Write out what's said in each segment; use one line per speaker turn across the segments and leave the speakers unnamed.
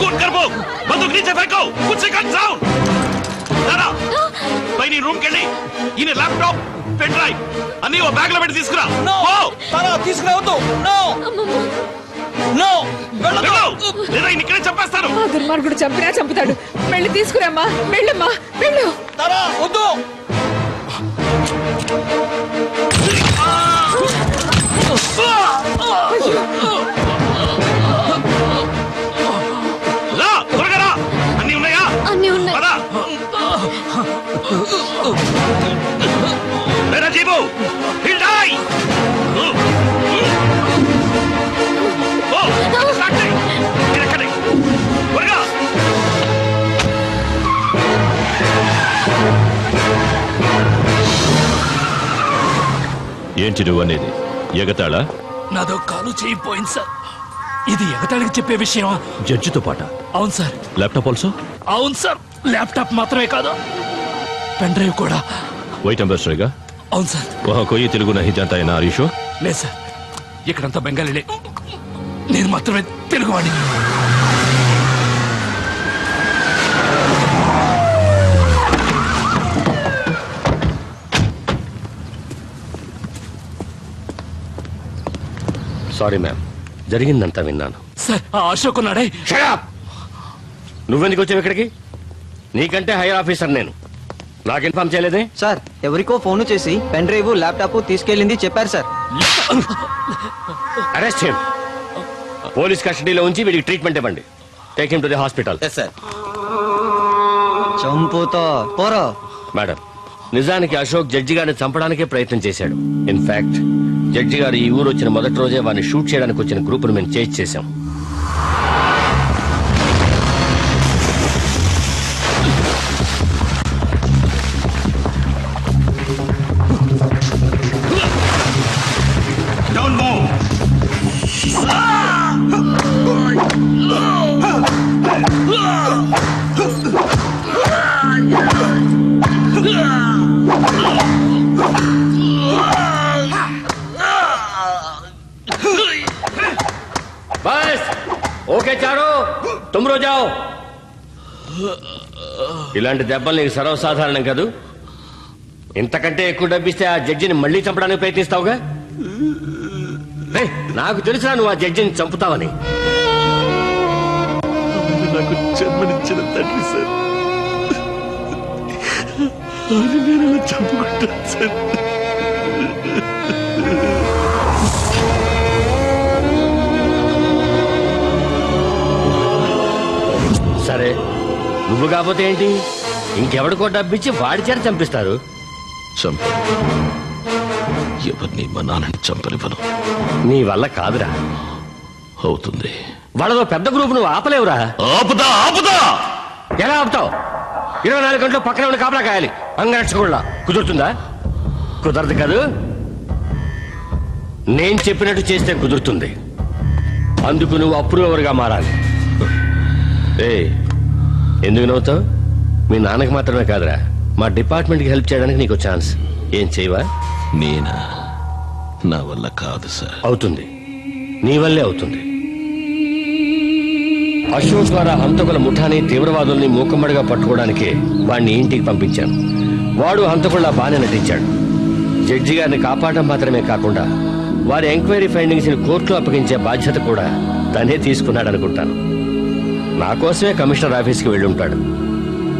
कूद कर वो बंदूक नीचे फेंको कुछ सेकंड साउंड दादा పైన రూమ్ కెళ్ళి ఈయన ల్యాప్టాప్ పెన్ డ్రైవ్ అన్ని ఓ బ్యాగ్ లో పెట్టి తీసుకురా ఓ
తారా తీసుకురావద్దు నో నో వెళ్ళదు
లేదా ఇక్కడే చంపేస్తాను
ఆ దుర్మార్గుడు చంపినా చంపుతాడు వెళ్ళి తీసుకురామ్మా వెళ్ళమ్మా వెళ్ళు
తారా వద్దు
రా త్వరగా రా అన్ని ఉన్నాయా
అన్నీ ఉన్నాయి
పద मेरा जीबू हिल डाई ओ स्टार्ट दे मेरा कटे త్వరగా
ఏంటి నువ్వు అనేది ఎగతాళా?
నాదో కాలు చేయిపోయింది సార్ ఇది ఎగతాళికి చెప్పే విషయమా?
జడ్జితో పాట?
అవును సార్.
Laptop also?
అవును సార్, ల్యాప్టాప్ మాత్రమే కాదు పెన్ డ్రైవ్ కూడా.
వైట్ అంబాసిడర్గా?
అవును సార్.
వహా కోయి తెలుగు నహీ జాతా హై నా ఆరీషో?
లేదు సార్, ఇక్కడంతా బెంగాలీలే, నేను మాత్రమే తెలుగువాడిని.
సారీ మ్యామ్, జరిగిందంతా విన్నాను.
సార్ ఆ అశోక్ ఉన్నాడే.
నువ్వెందుకు వచ్చావు ఇక్కడికి? నీకంటే హైయర్ ఆఫీసర్ నేను, నాకు ఇన్ఫార్మ్ చేయలేదే?
సార్ ఎవరికో ఫోన్ చేసి పెన్ డ్రైవ్ ల్యాప్టాప్ తీసుకెళ్ళింది చెప్పారు సార్.
Arrest him. పోలీస్ కస్టడీలో ఉంచి వీడికి ట్రీట్మెంట్ ఇవ్వండి. Take him to the hospital.
Sir చంపుతో పోరో.
మేడం, నిజానికి అశోక్ జడ్జి గారిని చంపడానికే ప్రయత్నం చేశాడు. ఇన్ఫాక్ట్ జడ్జి గారు ఈ ఊరు వచ్చిన మొదటి రోజే వారిని షూట్ చేయడానికి వచ్చిన గ్రూపును మేము చేజ్ చేశాం.
డౌన్ మూవ్
బస్ ఓకే చారు తుమ్ రో జాओ. ఇలాంటి దెబ్బలు నీకు సర్వసాధారణం కాదు. ఇంతకంటే ఎక్కువ డబ్బిస్తే ఆ జడ్జిని మళ్ళీ చంపడానికి ప్రయత్నిస్తావుగా. నాకు తెలుసురా నువ్వు ఆ జడ్జిని చంపుతావని.
నాకు జన్మనిచ్చిన తండ్రి సార్, ఆయన నేను ఇలా చంపుకుంటాను సార్.
సరే, నువ్వు కాకపోతే ఏంటి, ఇంకెవడికో డబ్బిచ్చి వాడి చేత చంపిస్తారు.
చంపు. ఎవరిని మా నాన్నని చంపనివ్వను.
నీ వల్ల కాదురా.
అవుతుంది.
వాళ్ళదో పెద్ద గ్రూప్, నువ్వు ఆపలేవురా.
ఆపుదా ఆపుదా.
ఎలా ఆపుతావు? 24 గంటలు పక్కన ఉండి కాపలా కాయాలి. అంగరక్షకుళ్ళ కుదురుతుందా? కుదరదు కాదు. నేను చెప్పినట్టు చేస్తే కుదురుతుంది. అందుకు నువ్వు అప్రూవర్గా మారాలి. ఎందుకు నవ్వుతావు? మీ నాన్నకి మాత్రమే కాదురా, మా డిపార్ట్మెంట్కి హెల్ప్ చేయడానికి నీకు ఛాన్స్. ఏం చేయవా?
నేనా? నా వల్ల కాదు సార్.
అవుతుంది, నీ వల్లే అవుతుంది. అశోక్ ద్వారా హంతకుల ముఠాని తీవ్రవాదుల్ని మూకమ్మడిగా పట్టుకోవడానికి వాడిని ఇంటికి పంపించాను. వాడు హంతకుల్లా బాగానే నటించాడు. జడ్జి గారిని కాపాడడం మాత్రమే కాకుండా వారి ఎంక్వైరీ ఫైండింగ్స్ ని కోర్టులో అప్పగించే బాధ్యత కూడా తనే తీసుకున్నాడు అనుకుంటాను. నా కోసమే కమిషనర్ ఆఫీస్కి వెళ్ళి ఉంటాడు.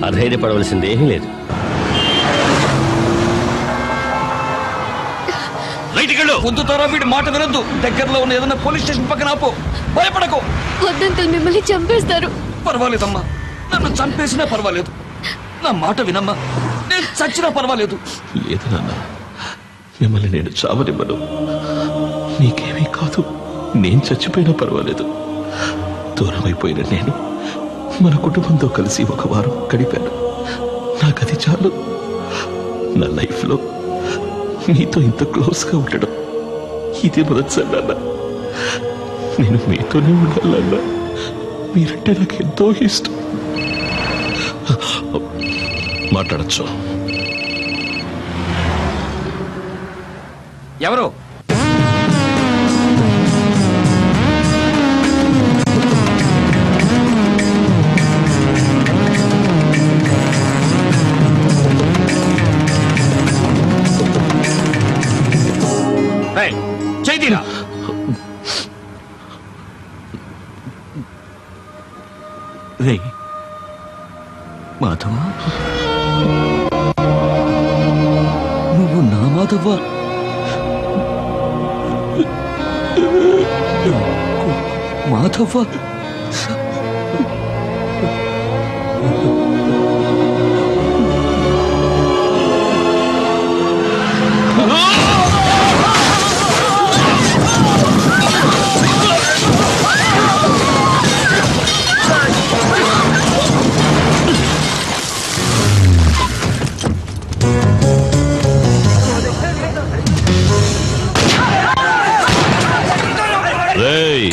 అధైర్యపడవలసింది ఏమీ లేదు.
వద్దు తారా, వీడి మాట వినొద్దు. దగ్గరలో ఉన్న ఏదైనా పోలీస్ స్టేషన్ పక్కన ఆపు. భయపడకు.
వద్దంతో మిమ్మల్ని చంపేస్తారు.
పర్వాలేదమ్మా, నన్ను చంపేసినా పర్వాలేదు. నా మాట వినమ్మా, నేను చచ్చినా పర్వాలేదు.
లేదు నాన్న, మిమ్మల్ని నేను చావనివ్వను. నీకేమీ కాదు, నేను చచ్చిపోయినా పర్వాలేదు. దూరమైపోయిన నేను మన కుటుంబంతో కలిసి ఒక వారం గడిపాను. నాకది చాలు. నా లైఫ్లో మీతో ఇంత క్లోజ్గా ఉండడం ఇది మొదటిసారి నాన్న. నేను మీతోనే ఉండాలన్నా. మీరంటే నాకు ఎంతో ఇష్టం. మాట్లాడచ్చు.
ఎవరు? రే మాధవ, నువ్వు నా మాధవ? మాధవ,
రేయ్,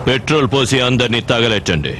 పెట్రోల్ పోసి అందరినీ తగలెట్టండి.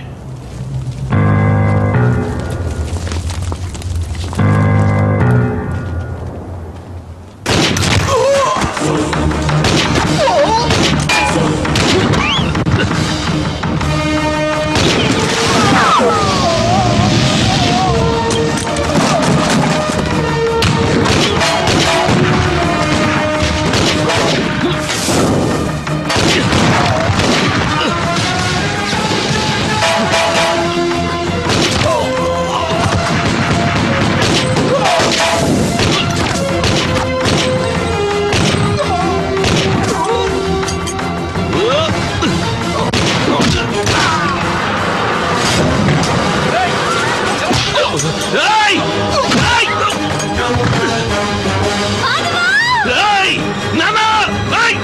రేయ్! రేయ్! రేయ్! నాన్న! రేయ్!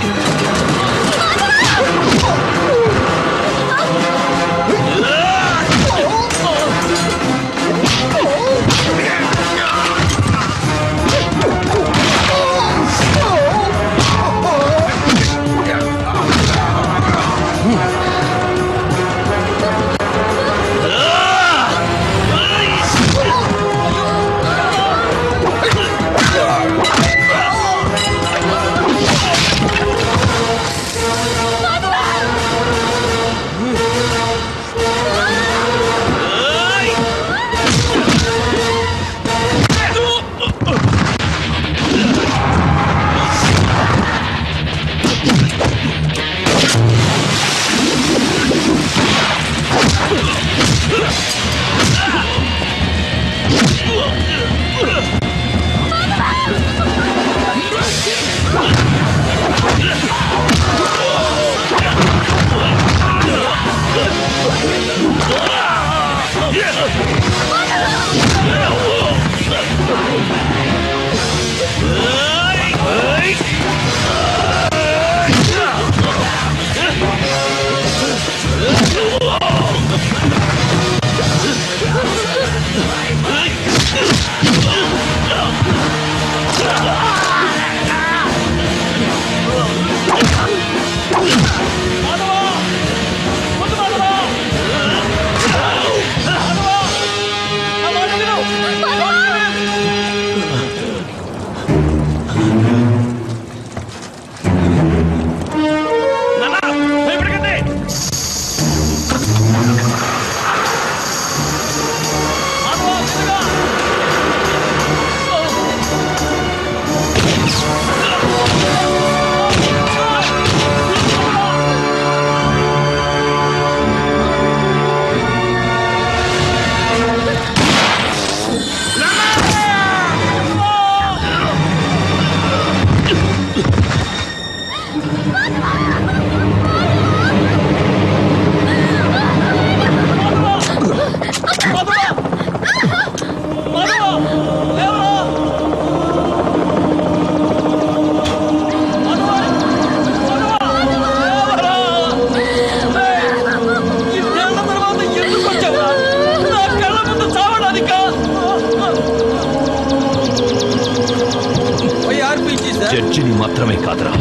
జడ్జిని మాత్రమే కాదురా,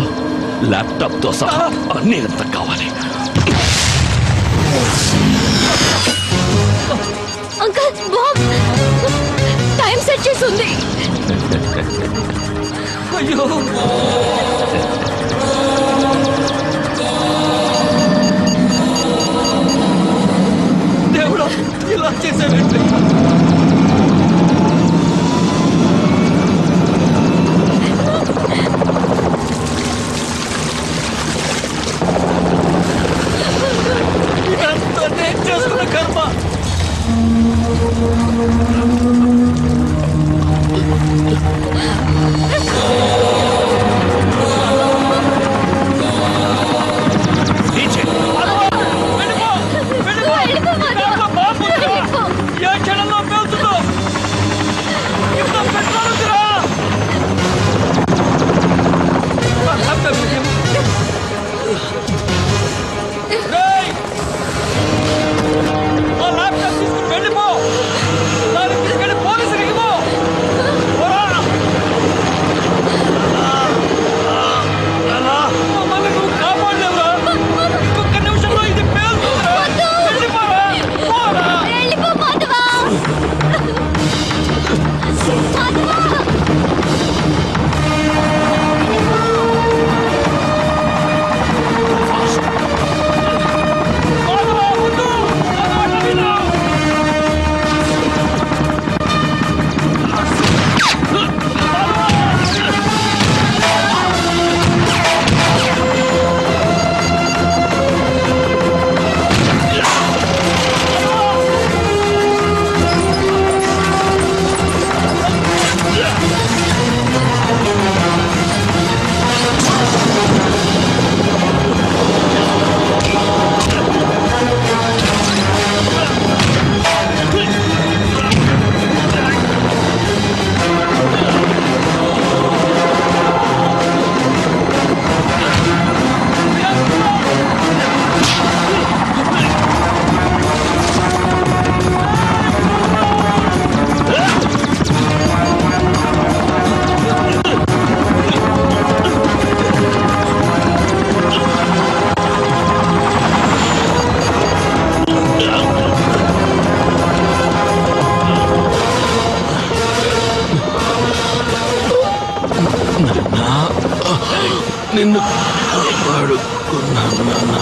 ల్యాప్టాప్ తో సహా అన్ని ఎంత కావాలి.
అంకల్ బాబ్ టైం సెట్ చేసి ఉంది.
అయ్యో దేవుడా, ఇలా చేశాడంటే ఇదంతా నేను చేసుకున్న కర్మ.
नीचे
వెళ్ళిపో వెళ్ళిపో
వెళ్ళిపో, మాధవ.
దాంట్లో బాంబు ఉందిరా.
వెళ్ళిపో.
ఏ క్షణంలో పేలుతుందో ఇంత పెట్రోల్ ఉందిరా. ఆ ల్యాప్టాప్ ఇవ్వు. రేయ్! ఆ ల్యాప్టాప్ తీసుకుని వెళ్ళిపో. దాన్ని తీసుకెళ్ళి పోలీసులకు ఇవ్వు. పోరా. మమ్మల్ని నువ్వు కాపాడలేవురా. ఇంకొక నిమిషంలో ఇది పేలుతుందిరా. వెళ్ళిపోరా. పోరా.
వెళ్ళిపో, మాధవ. మాధవ.
మాధవ, వద్దు. మాధవ, నవీన.
నిన్ను కాపాడుకున్నాను నాన్న.